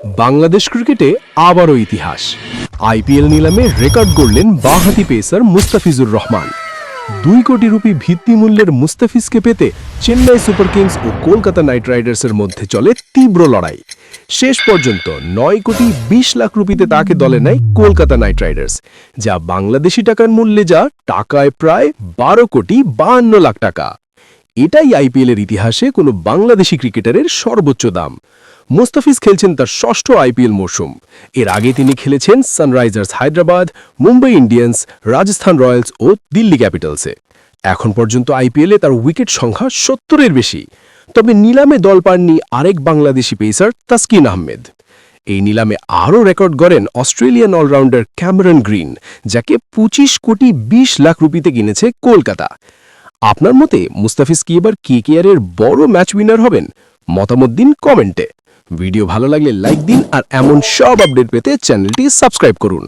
বাংলাদেশ ক্রিকেটে আবারও ইতিহাস। আইপিএল নিলামে রেকর্ড গড়লেন বাঁহাতি পেসার মুস্তাফিজুর রহমান। 2 কোটি রুপি ভিত্তিমূল্যের মুস্তাফিজকে পেতে চেন্নাই সুপার কিংস ও কলকাতা নাইট রাইডার্সের মধ্যে চলে তীব্র লড়াই। শেষ পর্যন্ত 9 কোটি 20 লাখ রুপিতে তাকে দলে নেয় কলকাতা নাইট রাইডার্স, যা বাংলাদেশি টাকার মূল্যে টাকায় প্রায় 12 কোটি 52 লাখ টাকা। এটাই আইপিএলের ইতিহাসে কোনো বাংলাদেশি ক্রিকেটারের সর্বোচ্চ দাম। মুস্তাফিজ খেলছেন তার ষষ্ঠ আইপিএল মৌসুম। এর আগে তিনি খেলেছেন Sunrisers Hyderabad, Mumbai Indians, Rajasthan Royals ও দিল্লি ক্যাপিটালসে। এখন পর্যন্ত আইপিএলে তার উইকেট সংখ্যা 70-এর বেশি। তবে নিলামে দল পাননি আরেক বাংলাদেশি পেসার তাসকিন আহমেদ। এই নিলামে আরও রেকর্ড গড়েন অস্ট্রেলিয়ান অলরাউন্ডার ক্যামেরন গ্রিন, যাকে 25 কোটি 20 লাখ রুপিতে কিনেছে কলকাতা। আপনার মতে মুস্তাফিজ কি এবার কেকেআরের বড় ম্যাচ উইনার হবেন? মতামত দিন কমেন্টে। ভিডিও ভালো লাগলে লাইক দিন আর এমন সব আপডেট পেতে চ্যানেলটি সাবস্ক্রাইব করুন।